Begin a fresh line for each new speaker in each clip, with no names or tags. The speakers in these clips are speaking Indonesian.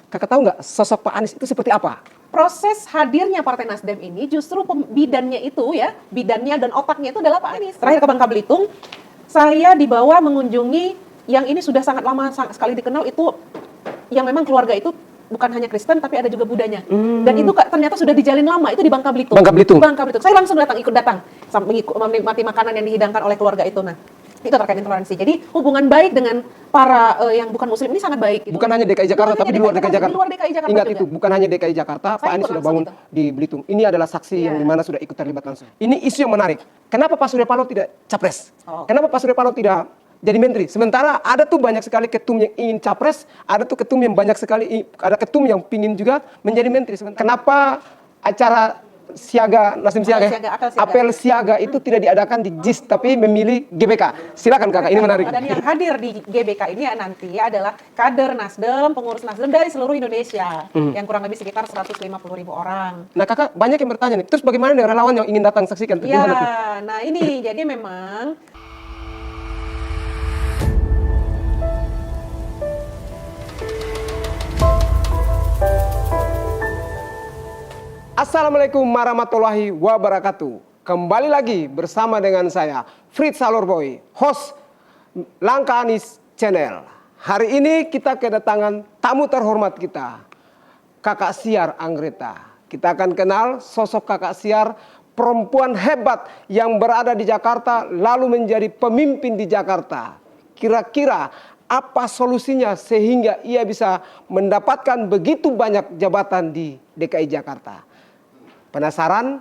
Kakak tahu nggak sosok Pak Anies itu seperti apa?
Proses hadirnya Partai Nasdem ini justru bidannya itu ya, bidannya dan otaknya itu adalah Pak Anies. Terakhir ke Bangka Belitung, saya dibawa mengunjungi yang ini sudah sangat lama sekali dikenal, itu yang memang keluarga itu bukan hanya Kristen tapi ada juga Budanya. Dan itu ternyata sudah dijalin lama, itu di Bangka Belitung.
Bangka Belitung.
Bangka Belitung. Saya langsung ikut datang sampai menikmati makanan yang dihidangkan oleh keluarga itu. Nah, itu terkait intoleransi. Jadi hubungan baik dengan para yang bukan muslim ini sangat baik. Gitu.
Bukan hanya DKI Jakarta, tapi di luar DKI Jakarta.
Di luar DKI Jakarta
Ingat
juga.
itu, bukan hanya DKI Jakarta, Pak Anies sudah bangun di Belitung. Ini adalah saksi yang dimana sudah ikut terlibat langsung. Ini isu yang menarik. Kenapa Pak Surya Paloh tidak capres? Kenapa Pak Surya Paloh tidak jadi menteri? Sementara ada tuh banyak sekali ketum yang ingin capres, ada tuh ketum yang banyak sekali, ada ketum yang ingin juga menjadi menteri. Kenapa acara siaga, Nasdem siaga, apel siaga itu tidak diadakan di JIS tapi memilih GBK? Silakan kakak, ini menarik.
Dan yang hadir di GBK ini nanti adalah kader Nasdem, pengurus Nasdem dari seluruh Indonesia, yang kurang lebih sekitar 150.000 orang.
Nah kakak, banyak yang bertanya nih, terus bagaimana dengan relawan yang ingin datang saksikan?
Ya, nah ini jadi memang
Assalamualaikum warahmatullahi wabarakatuh. Kembali lagi bersama dengan saya, Fritz Alorboy, host Langkah Anies Channel. Hari ini kita kedatangan tamu terhormat kita, Kakak Siar Anggreta. Kita akan kenal sosok Kakak Siar, perempuan hebat yang berada di Jakarta lalu menjadi pemimpin di Jakarta. Kira-kira apa solusinya sehingga ia bisa mendapatkan begitu banyak jabatan di DKI Jakarta? Penasaran?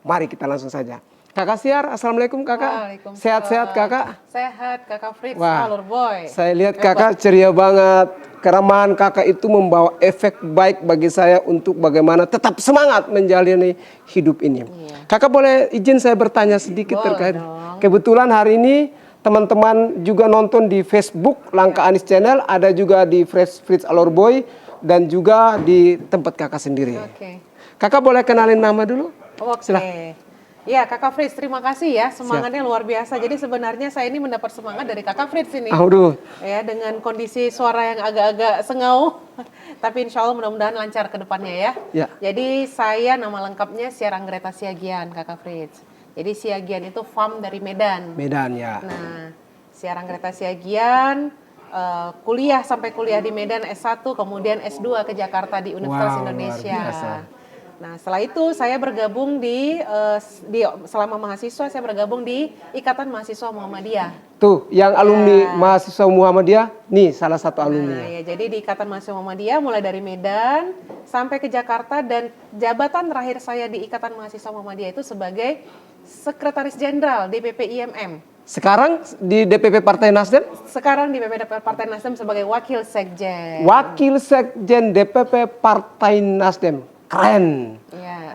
Mari kita langsung saja. Kakak Siar, assalamualaikum kakak. Sehat-sehat kakak?
Sehat kakak Fritz
Wah,
Alorboy.
saya lihat kakak ceria banget. Keramahan kakak itu membawa efek baik bagi saya untuk bagaimana tetap semangat menjalani hidup ini. Kakak boleh izin saya bertanya sedikit terkait? Kebetulan hari ini teman-teman juga nonton di Facebook Langkah Anies Channel, ada juga di Fritz Alorboy dan juga di tempat kakak sendiri. Kakak boleh kenalin nama dulu?
Silahkan. Ya kakak Fritz, terima kasih ya, semangatnya luar biasa. Jadi sebenarnya saya ini mendapat semangat dari kakak Fritz ini. Ya, dengan kondisi suara yang agak-agak sengau, tapi insya Allah mudah-mudahan lancar ke depannya ya. Jadi saya nama lengkapnya Siar Anggreta Siagian kakak Fritz. Jadi Siagian itu farm dari Medan.
Medan ya.
Nah, Siar Anggreta Siagian kuliah sampai kuliah di Medan S1, kemudian S2 ke Jakarta di Universitas Indonesia. Nah, setelah itu saya bergabung selama mahasiswa saya bergabung di Ikatan Mahasiswa Muhammadiyah.
Tuh, yang alumni mahasiswa Muhammadiyah, nih salah satu alumni.
Nah, ya, jadi di Ikatan Mahasiswa Muhammadiyah mulai dari Medan sampai ke Jakarta, dan jabatan terakhir saya di Ikatan Mahasiswa Muhammadiyah itu sebagai Sekretaris Jenderal DPP IMM.
Sekarang di DPP Partai Nasdem?
Sekarang di DPP Partai Nasdem sebagai Wakil Sekjen.
Wakil Sekjen DPP Partai Nasdem. Keren.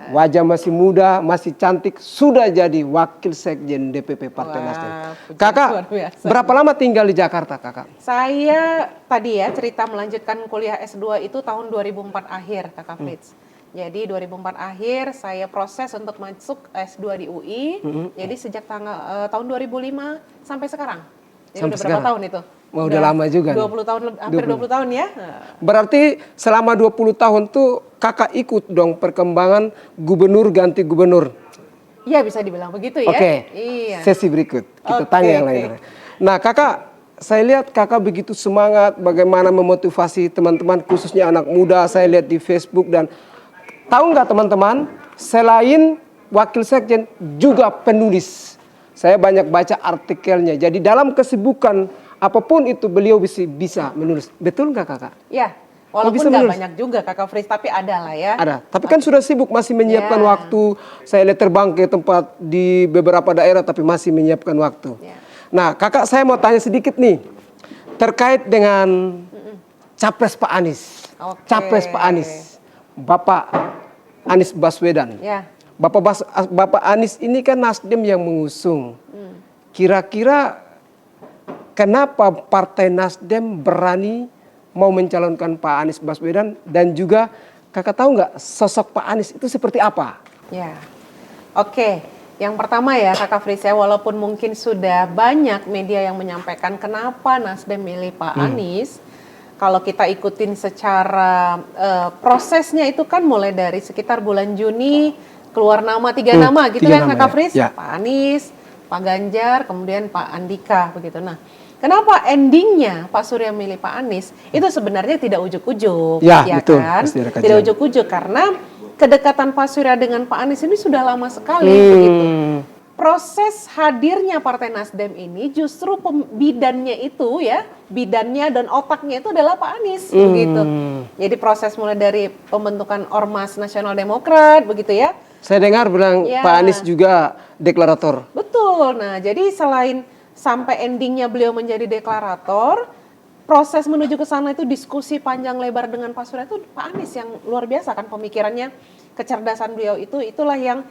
Wajah masih muda, masih cantik, sudah jadi Wakil Sekjen DPP Partai Nasdem. Kakak, berapa lama tinggal di Jakarta kakak?
Saya tadi ya cerita melanjutkan kuliah S2 itu tahun 2004 akhir kakak Fritz. Jadi 2004 akhir saya proses untuk masuk S2 di UI. Jadi sejak tahun 2005 sampai sekarang. Jadi
sampai
udah berapa tahun itu?
Wah, udah lama juga
20 tahun, hampir 20 tahun ya.
Berarti selama 20 tahun tuh kakak ikut dong perkembangan gubernur ganti gubernur.
Iya, bisa dibilang begitu ya.
Iya. Sesi berikut kita tanya yang lain. Nah kakak, saya lihat kakak begitu semangat bagaimana memotivasi teman-teman khususnya anak muda. Saya lihat di Facebook dan tahu nggak teman-teman, selain Wakil Sekjen juga penulis. Saya banyak baca artikelnya. Jadi dalam kesibukan apapun itu beliau bisa menulis. Betul nggak kakak?
Iya. Walaupun nggak banyak juga kakak Fritz, tapi ada lah ya.
Ada. Tapi kan sudah sibuk masih menyiapkan waktu. Saya lihat terbang ke tempat di beberapa daerah tapi masih menyiapkan waktu. Nah kakak, saya mau tanya sedikit nih terkait dengan capres Pak Anies. Capres Pak Anies, Bapak Anies Baswedan. Bapak Anies ini kan Nasdem yang mengusung. Kira-kira kenapa Partai Nasdem berani mau mencalonkan Pak Anies Baswedan, dan juga kakak tahu nggak sosok Pak Anies itu seperti apa?
Ya, oke. Yang pertama ya kakak Fritz ya, walaupun mungkin sudah banyak media yang menyampaikan kenapa Nasdem milih Pak Anies, kalau kita ikutin secara prosesnya itu kan mulai dari sekitar bulan Juni keluar nama 3 nama gitu kan Kak Fris,
ya.
Pak Anies, Pak Ganjar, kemudian Pak Andika begitu. Nah, kenapa endingnya Pak Surya milih Pak Anies? Itu sebenarnya tidak ujuk-ujuk,
ya betul,
kan? Tidak ujuk-ujuk karena kedekatan Pak Surya dengan Pak Anies ini sudah lama sekali begitu. Proses hadirnya Partai Nasdem ini justru bidannya itu ya, bidannya dan otaknya itu adalah Pak Anies begitu. Jadi proses mulai dari pembentukan Ormas Nasional Demokrat begitu ya.
Saya dengar bilang Pak Anies juga deklarator.
Betul. Nah, jadi selain sampai endingnya beliau menjadi deklarator, proses menuju ke sana itu diskusi panjang lebar dengan Pak Surya itu Pak Anies yang luar biasa kan pemikirannya, kecerdasan beliau itulah yang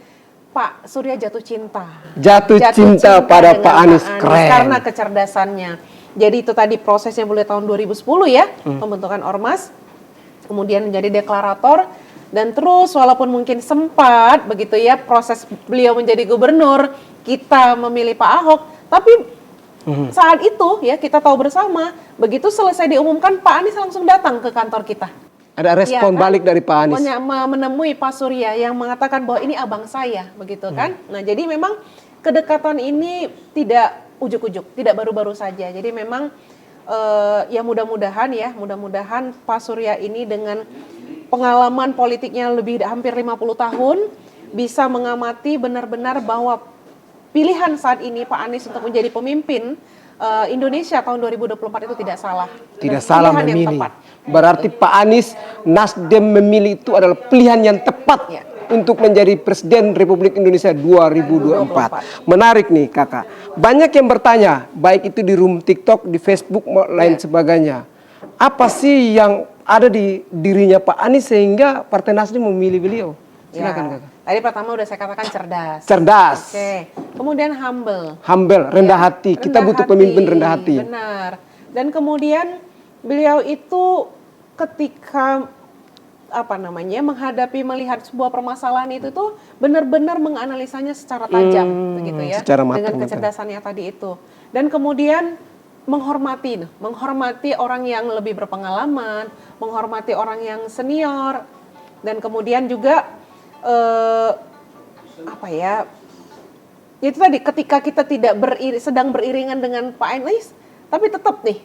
Pak Surya jatuh cinta.
Jatuh cinta pada Pak Anies, keren.
Karena kecerdasannya. Jadi itu tadi prosesnya mulai tahun 2010 ya, pembentukan Ormas, kemudian menjadi deklarator, dan terus walaupun mungkin sempat begitu ya proses beliau menjadi gubernur, kita memilih Pak Ahok, tapi saat itu ya kita tahu bersama, begitu selesai diumumkan Pak Anies langsung datang ke kantor kita.
Ada respon balik dari Pak Anies.
Menemui Pak Surya yang mengatakan bahwa ini abang saya, begitu kan. Nah jadi memang kedekatan ini tidak ujuk-ujuk, tidak baru-baru saja. Jadi memang ya mudah-mudahan Pak Surya ini dengan pengalaman politiknya hampir 50 tahun, bisa mengamati benar-benar bahwa pilihan saat ini Pak Anies untuk menjadi pemimpin Indonesia tahun 2024 itu tidak salah.
Tidak salah memilih. Berarti Pak Anies, Nasdem memilih itu adalah pilihan yang tepat untuk menjadi Presiden Republik Indonesia 2024. Menarik nih Kakak. Banyak yang bertanya, baik itu di room TikTok, di Facebook, lain sebagainya. Apa sih yang ada di dirinya Pak Anies sehingga Partai Nasdem memilih beliau? Silakan Kakak.
Tadi pertama udah saya katakan cerdas.
Cerdas.
Oke. Kemudian humble.
Humble, rendah hati. Kita butuh pemimpin rendah hati.
Benar. Dan kemudian beliau itu ketika melihat sebuah permasalahan itu tuh benar-benar menganalisanya secara tajam begitu ya.
Secara matang,
dengan kecerdasannya tadi itu. Dan kemudian menghormati orang yang lebih berpengalaman, menghormati orang yang senior, dan kemudian juga itu tadi ketika kita tidak sedang beriringan dengan Pak Anies, tapi tetap nih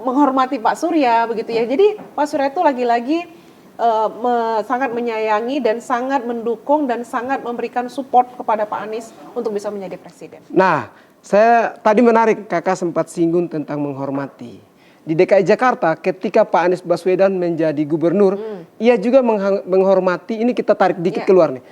menghormati Pak Surya begitu ya. Jadi Pak Surya itu lagi-lagi sangat menyayangi dan sangat mendukung dan sangat memberikan support kepada Pak Anies untuk bisa menjadi presiden.
Nah, saya tadi menarik Kakak sempat singgung tentang menghormati. Di DKI Jakarta ketika Pak Anies Baswedan menjadi gubernur, ia juga menghormati, ini kita tarik dikit keluar nih.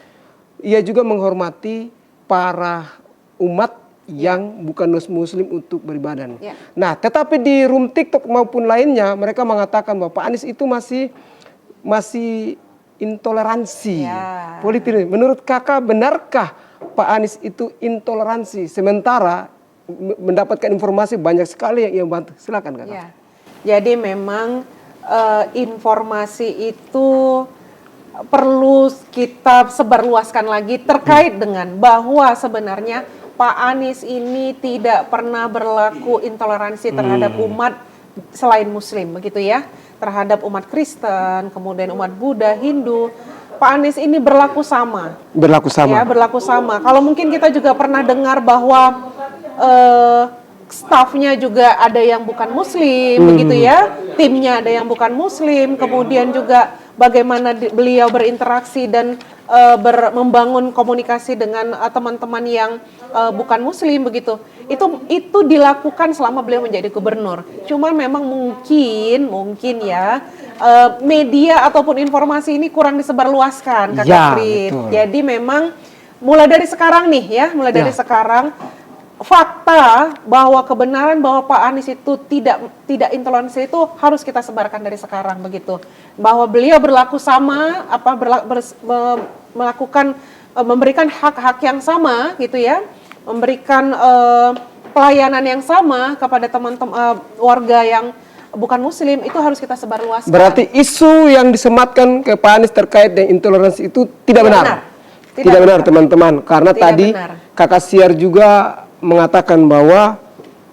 Ia juga menghormati para umat yang bukan muslim untuk beribadah. Nah, tetapi di room TikTok maupun lainnya mereka mengatakan bahwa Pak Anies itu masih intoleransi politik. Menurut Kakak benarkah Pak Anies itu intoleransi sementara mendapatkan informasi banyak sekali yang bantu? Silakan Kakak.
Jadi memang informasi itu perlu kita sebarluaskan lagi terkait dengan bahwa sebenarnya Pak Anies ini tidak pernah berlaku intoleransi terhadap umat selain Muslim, begitu ya, terhadap umat Kristen, kemudian umat Buddha, Hindu. Pak Anies ini berlaku sama.
Berlaku sama.
Ya, berlaku sama. Kalau mungkin kita juga pernah dengar bahwa stafnya juga ada yang bukan Muslim, begitu ya, timnya ada yang bukan Muslim, kemudian juga bagaimana beliau berinteraksi dan membangun komunikasi dengan teman-teman yang bukan Muslim begitu. Itu dilakukan selama beliau menjadi gubernur. Cuma memang mungkin ya media ataupun informasi ini kurang disebarluaskan, Kakak Frit. Jadi memang mulai dari sekarang nih ya, dari sekarang fakta bahwa kebenaran bahwa Pak Anies itu tidak intoleransi itu harus kita sebarkan dari sekarang begitu. Bahwa beliau berlaku sama, memberikan hak-hak yang sama gitu ya, memberikan pelayanan yang sama kepada teman-teman warga yang bukan Muslim, itu harus kita sebarluaskan.
Berarti isu yang disematkan ke Pak Anies terkait dengan intoleransi itu tidak benar. Tidak benar teman-teman, karena tadi Kakak Siar juga mengatakan bahwa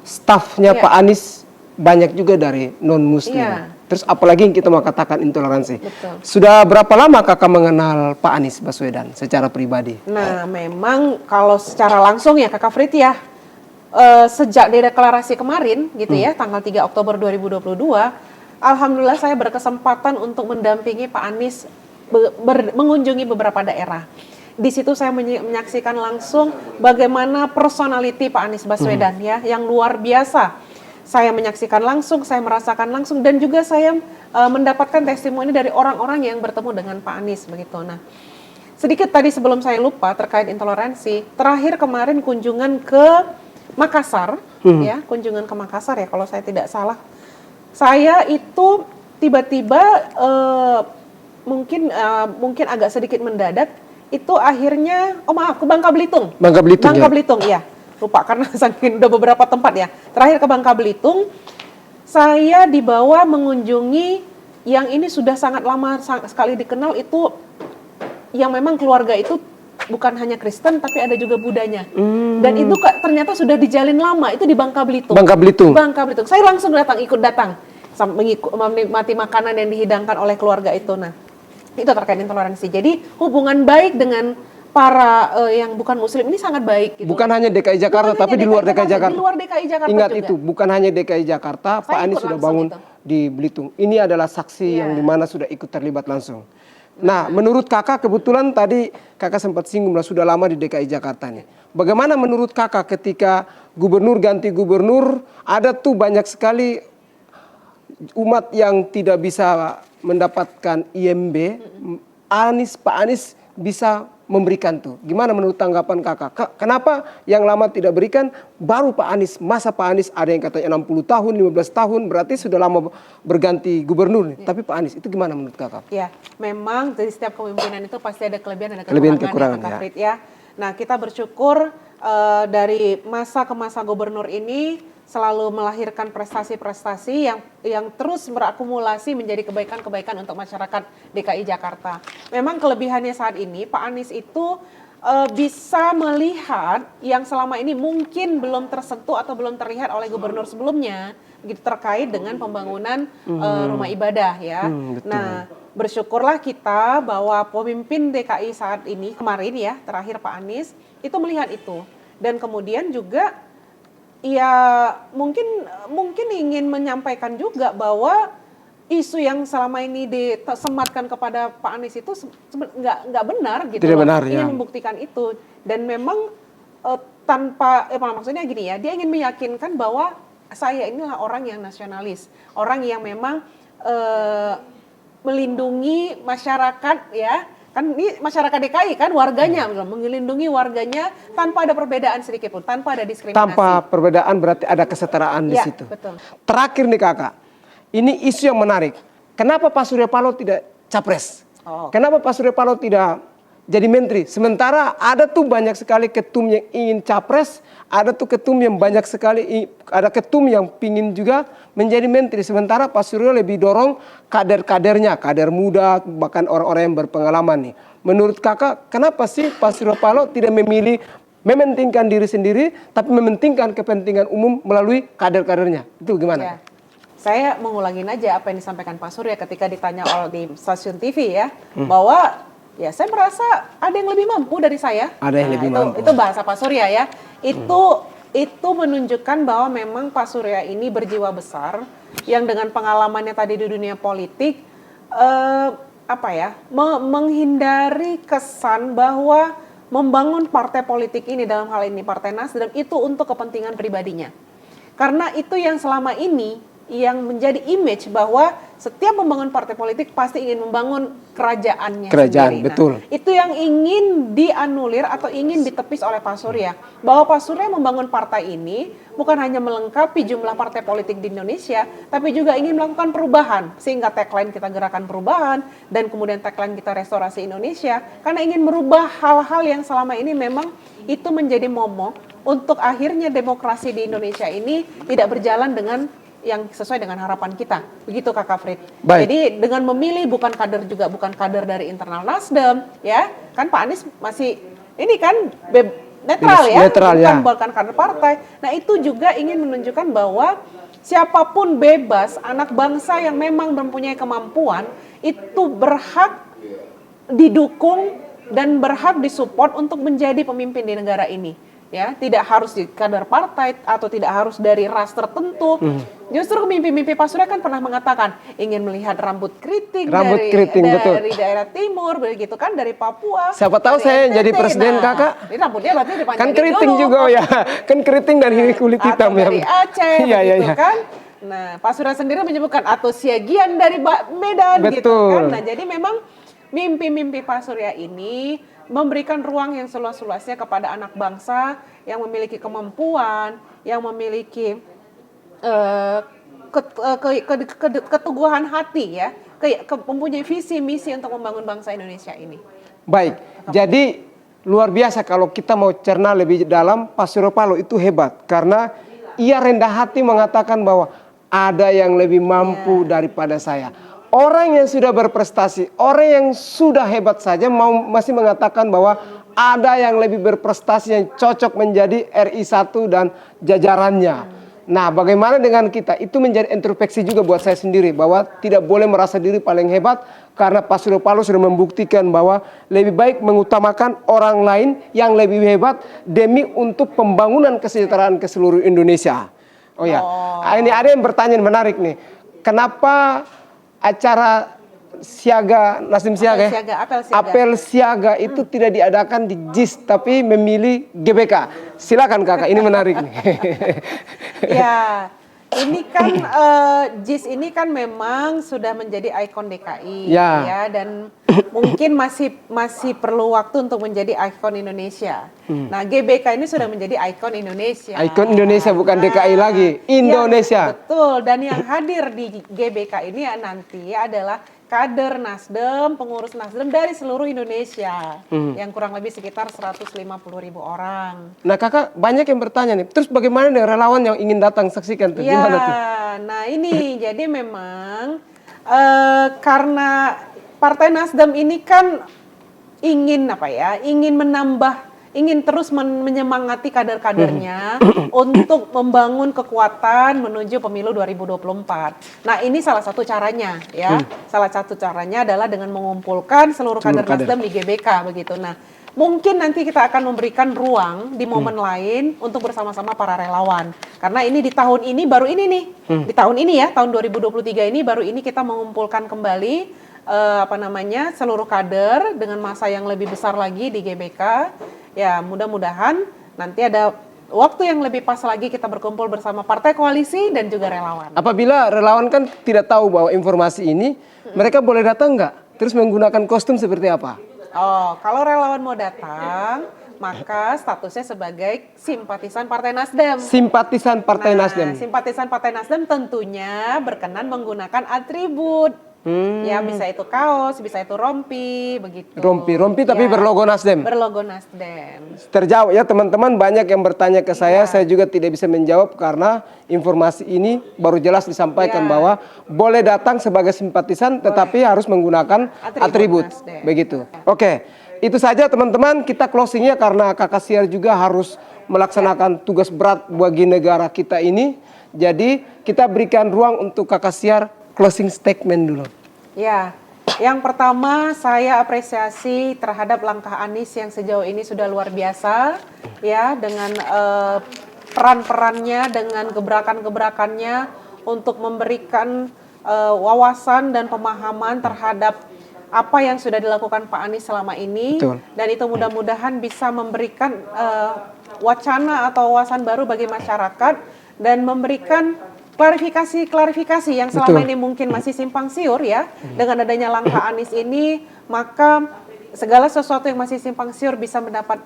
stafnya Pak Anies banyak juga dari non-Muslim. Terus apalagi yang kita mau katakan intoleransi.
Betul.
Sudah berapa lama kakak mengenal Pak Anies Baswedan secara pribadi?
Nah, memang kalau secara langsung ya Kakak Frit ya, sejak deklarasi kemarin gitu ya, tanggal 3 Oktober 2022, alhamdulillah saya berkesempatan untuk mendampingi Pak Anies mengunjungi beberapa daerah. Di situ saya menyaksikan langsung bagaimana personality Pak Anies Baswedan ya, yang luar biasa. Saya menyaksikan langsung, saya merasakan langsung, dan juga saya mendapatkan testimoni dari orang-orang yang bertemu dengan Pak Anies begitu. Nah, sedikit tadi sebelum saya lupa terkait intoleransi, terakhir kemarin kunjungan ke Makassar, ya, kunjungan ke Makassar ya kalau saya tidak salah. Saya itu tiba-tiba mungkin agak sedikit mendadak. Itu akhirnya, ke Bangka Belitung.
Bangka Belitung,
Bangka Belitung, iya. Lupa karena saking udah beberapa tempat ya. Terakhir ke Bangka Belitung, saya dibawa mengunjungi yang ini sudah sangat lama sekali dikenal, itu yang memang keluarga itu bukan hanya Kristen tapi ada juga Budanya. Dan itu ternyata sudah dijalin lama, itu di Bangka Belitung.
Bangka Belitung.
Bangka Belitung. Saya langsung ikut datang menikmati makanan yang dihidangkan oleh keluarga itu. Nah, itu terkait intoleransi. Jadi hubungan baik dengan para yang bukan Muslim ini sangat baik. Gitu.
Bukan hanya DKI Jakarta, tapi di luar DKI Jakarta.
Di luar DKI Jakarta
Ingat
juga.
itu, bukan hanya DKI Jakarta, Pak Anies sudah bangun di Belitung. Ini adalah saksi yang dimana sudah ikut terlibat langsung. Nah, menurut kakak kebetulan tadi kakak sempat singgung lah sudah lama di DKI Jakarta nih. Bagaimana menurut kakak ketika gubernur ganti gubernur, ada tuh banyak sekali umat yang tidak bisa mendapatkan IMB, Pak Anies bisa memberikan tuh. Gimana menurut tanggapan kakak? Kenapa yang lama tidak berikan, baru Pak Anies, masa Pak Anies ada yang katanya 60 tahun, 15 tahun, berarti sudah lama berganti gubernur nih. Tapi Pak Anies itu gimana menurut kakak?
Ya, memang dari setiap kepemimpinan itu pasti ada kelebihan dan
kekurangan
ya, Kak Frit, ya. Nah, kita bersyukur dari masa ke masa gubernur ini selalu melahirkan prestasi-prestasi yang terus berakumulasi menjadi kebaikan-kebaikan untuk masyarakat DKI Jakarta. Memang kelebihannya saat ini Pak Anies itu bisa melihat yang selama ini mungkin belum tersentuh atau belum terlihat oleh gubernur sebelumnya, begitu terkait dengan pembangunan rumah ibadah ya. Nah, bersyukurlah kita bahwa pemimpin DKI saat ini kemarin ya terakhir Pak Anies itu melihat itu, dan kemudian juga ya mungkin ingin menyampaikan juga bahwa isu yang selama ini disematkan kepada Pak Anies itu nggak benar gitu.
Tidak benar,
ingin
ya.
membuktikan itu, dan memang maksudnya gini ya, dia ingin meyakinkan bahwa saya inilah orang yang nasionalis, orang yang memang melindungi masyarakat ya. Kan ini masyarakat DKI kan warganya, melindungi warganya tanpa ada perbedaan sedikit pun, tanpa ada diskriminasi.
Tanpa perbedaan berarti ada kesetaraan di situ.
Betul.
Terakhir nih kakak, ini isu yang menarik. Kenapa Pak Surya Paloh tidak capres? Kenapa Pak Surya Paloh tidak jadi menteri? Sementara ada tuh banyak sekali ketum yang ingin capres, ada tuh ketum yang banyak sekali, ada ketum yang pingin juga menjadi menteri. Sementara Pak Surya lebih dorong kader-kadernya, kader muda, bahkan orang-orang yang berpengalaman nih. Menurut kakak, kenapa sih Pak Surya Paloh tidak memilih mementingkan diri sendiri, tapi mementingkan kepentingan umum melalui kader-kadernya? Itu gimana?
Ya. Saya mengulangin aja apa yang disampaikan Pak Surya ketika ditanya di stasiun TV ya, bahwa ya saya merasa ada yang lebih mampu dari saya.
Ada yang lebih mampu.
Itu bahasa Pak Surya ya. Itu menunjukkan bahwa memang Pak Surya ini berjiwa besar yang dengan pengalamannya tadi di dunia politik menghindari kesan bahwa membangun partai politik ini, dalam hal ini Partai Nasdem, itu untuk kepentingan pribadinya. Karena itu yang selama ini yang menjadi image bahwa setiap membangun partai politik pasti ingin membangun kerajaannya sendiri.
Betul.
Nah, itu yang ingin dianulir atau ingin ditepis oleh Pak Surya. Bahwa Pak Surya membangun partai ini bukan hanya melengkapi jumlah partai politik di Indonesia, tapi juga ingin melakukan perubahan. Sehingga tagline kita Gerakan Perubahan, dan kemudian tagline kita Restorasi Indonesia, karena ingin merubah hal-hal yang selama ini memang itu menjadi momok untuk akhirnya demokrasi di Indonesia ini tidak berjalan dengan yang sesuai dengan harapan kita. Begitu Kakak Frit.
Baik.
Jadi dengan memilih bukan kader dari internal Nasdem, ya. Kan Pak Anies masih ini kan netral ya,
netral,
bukan kader partai. Nah, itu juga ingin menunjukkan bahwa siapapun bebas, anak bangsa yang memang mempunyai kemampuan itu berhak didukung dan berhak disupport untuk menjadi pemimpin di negara ini. Ya, tidak harus di kader partai atau tidak harus dari ras tertentu. Justru mimpi-mimpi Pak Surya kan pernah mengatakan ingin melihat rambut keriting dari daerah timur, begitu kan, dari Papua.
Siapa tahu saya
NTT.
jadi presiden, Kakak.
Ini rambutnya berarti dipanjangin
Kan keriting
dulu.
juga ya, kan keriting dan ini kulit hitam
atau dari Aceh,
Iya,
begitu kan. Nah, Pak Surya sendiri menyebutkan atau Siagian dari Medan, gitu kan. Nah, jadi memang mimpi-mimpi Pak Surya ini memberikan ruang yang seluas-luasnya kepada anak bangsa yang memiliki kemampuan, yang memiliki keteguhan hati, ya, mempunyai visi misi untuk membangun bangsa Indonesia ini.
Baik, jadi luar biasa kalau kita mau cerna lebih dalam, Pak Surya Paloh itu hebat karena ia rendah hati mengatakan bahwa ada yang lebih mampu daripada saya. Orang yang sudah berprestasi, orang yang sudah hebat saja masih mengatakan bahwa ada yang lebih berprestasi yang cocok menjadi RI1 dan jajarannya. Nah, bagaimana dengan kita? Itu menjadi introspeksi juga buat saya sendiri bahwa tidak boleh merasa diri paling hebat karena Pak Surya Paloh sudah membuktikan bahwa lebih baik mengutamakan orang lain yang lebih hebat demi untuk pembangunan kesejahteraan ke seluruh Indonesia. Oh ya, ini ada yang bertanya menarik nih. Kenapa acara siaga Nasdem siaga, apel siaga itu tidak diadakan di JIS tapi memilih GBK? Silakan Kakak, ini menarik nih.
Ya, ini kan JIS ini kan memang sudah menjadi ikon DKI, ya, dan mungkin masih perlu waktu untuk menjadi ikon Indonesia. Nah, GBK ini sudah menjadi ikon Indonesia.
Ikon Indonesia bukan DKI lagi, Indonesia.
Betul, dan yang hadir di GBK ini nanti adalah kader Nasdem, pengurus Nasdem dari seluruh Indonesia, yang kurang lebih sekitar 150.000 orang.
Nah, Kakak, banyak yang bertanya nih, terus bagaimana dengan relawan yang ingin datang saksikan tuh?
Ya,
gimana tuh?
nah ini jadi memang karena Partai Nasdem ini kan ingin ingin terus menyemangati kader-kadernya untuk membangun kekuatan menuju pemilu 2024. Nah, ini salah satu caranya, ya. Salah satu caranya adalah dengan mengumpulkan seluruh kader Nasdem di GBK, begitu. Nah, mungkin nanti kita akan memberikan ruang di momen lain untuk bersama-sama para relawan. Karena ini di tahun ini baru ini nih, di tahun ini ya, tahun 2023 ini baru ini kita mengumpulkan kembali seluruh kader dengan masa yang lebih besar lagi di GBK. Ya, mudah-mudahan nanti ada waktu yang lebih pas lagi kita berkumpul bersama partai koalisi dan juga relawan. Apabila
relawan kan tidak tahu bahwa informasi ini, mereka boleh datang nggak? Terus menggunakan kostum seperti apa?
Oh, kalau relawan mau datang, maka statusnya sebagai simpatisan Partai Nasdem.
Simpatisan Partai Nasdem.
Simpatisan Partai Nasdem tentunya berkenan menggunakan atribut. Ya, bisa itu kaos, bisa itu rompi, begitu.
Rompi tapi berlogo Nasdem.
Berlogo Nasdem.
Terjawab ya teman-teman, banyak yang bertanya ke saya juga tidak bisa menjawab karena informasi ini baru jelas disampaikan bahwa boleh datang sebagai simpatisan tetapi harus menggunakan atribut. Begitu. Oke, itu saja teman-teman, kita closingnya karena Kakak Siar juga harus melaksanakan tugas berat bagi negara kita ini. Jadi kita berikan ruang untuk Kakak Siar closing statement dulu.
Ya, yang pertama saya apresiasi terhadap langkah Anies yang sejauh ini sudah luar biasa, ya, dengan peran-perannya, dengan gebrakan-gebrakannya untuk memberikan wawasan dan pemahaman terhadap apa yang sudah dilakukan Pak Anies selama ini. Betul. Dan itu mudah-mudahan bisa memberikan wacana atau wawasan baru bagi masyarakat dan memberikan klarifikasi yang selama ini mungkin masih simpang siur, ya. Dengan adanya langkah Anies ini, maka segala sesuatu yang masih simpang siur bisa mendapat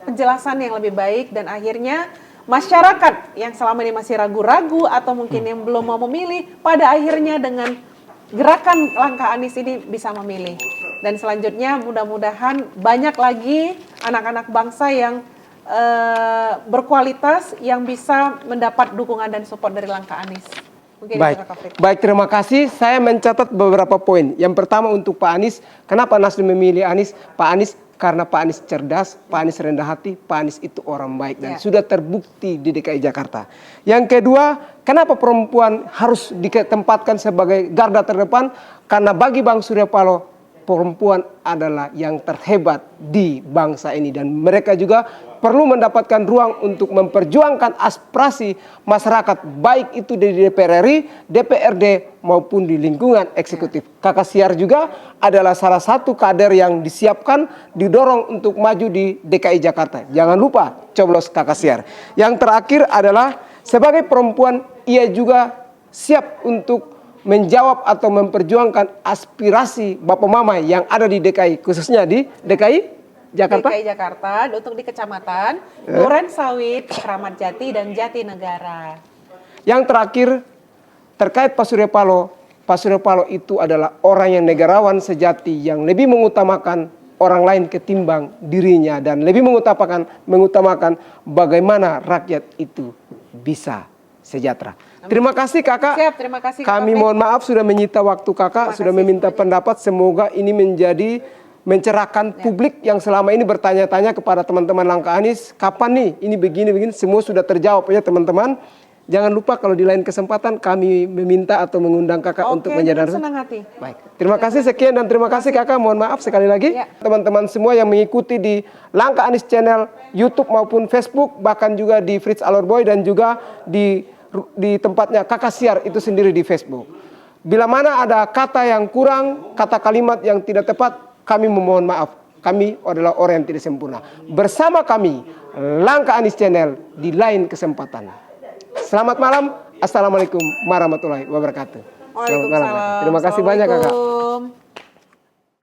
penjelasan yang lebih baik dan akhirnya masyarakat yang selama ini masih ragu-ragu atau mungkin yang belum mau memilih, pada akhirnya dengan gerakan langkah Anies ini bisa memilih. Dan selanjutnya mudah-mudahan banyak lagi anak-anak bangsa yang berkualitas yang bisa mendapat dukungan dan support dari langkah Anies. Mungkin
baik, terima kasih. Saya mencatat beberapa poin. Yang pertama untuk Pak Anies, kenapa Nasdem memilih Anies? Pak Anies Karena Pak Anies cerdas, Pak Anies rendah hati, Pak Anies itu orang baik dan sudah terbukti di DKI Jakarta. Yang kedua, kenapa perempuan harus ditempatkan sebagai garda terdepan? Karena bagi Bang Surya Paloh, perempuan adalah yang terhebat di bangsa ini dan mereka juga perlu mendapatkan ruang untuk memperjuangkan aspirasi masyarakat baik itu di DPR RI, DPRD maupun di lingkungan eksekutif. Kakak Siar juga adalah salah satu kader yang disiapkan, didorong untuk maju di DKI Jakarta. Jangan lupa coblos Kakak Siar. Yang terakhir adalah sebagai perempuan ia juga siap untuk menjawab atau memperjuangkan aspirasi Bapak Mama yang ada di DKI, khususnya di DKI Jakarta.
DKI Jakarta untuk di kecamatan Duren Sawit, Kramat Jati dan Jatinegara.
Yang terakhir terkait Pak Surya Paloh. Pak Surya Paloh itu adalah orang yang negarawan sejati yang lebih mengutamakan orang lain ketimbang dirinya dan lebih mengutamakan bagaimana rakyat itu bisa sejahtera. Terima kasih Kakak.
Siap, terima kasih Kakak.
Kami mohon maaf sudah menyita waktu Kakak, sudah meminta pendapat. Semoga ini menjadi mencerahkan publik yang selama ini bertanya-tanya kepada teman-teman Langkah Anies, kapan nih ini begini-begini, semua sudah terjawab ya teman-teman. Jangan lupa kalau di lain kesempatan kami meminta atau mengundang Kakak untuk menjadi
senang hati.
Baik, terima kasih sekian dan terima kasih Kakak. Mohon maaf sekali lagi teman-teman semua yang mengikuti di Langkah Anies Channel YouTube maupun Facebook, bahkan juga di Fritz Alorboy dan juga di tempatnya Kakak Siar itu sendiri di Facebook. Bila mana ada kata yang kurang, kata kalimat yang tidak tepat, kami memohon maaf. Kami adalah orang yang tidak sempurna. Bersama kami, Langkah Anies Channel di lain kesempatan. Selamat malam. Assalamualaikum warahmatullahi wabarakatuh. Selamat malam. Terima kasih banyak Kakak.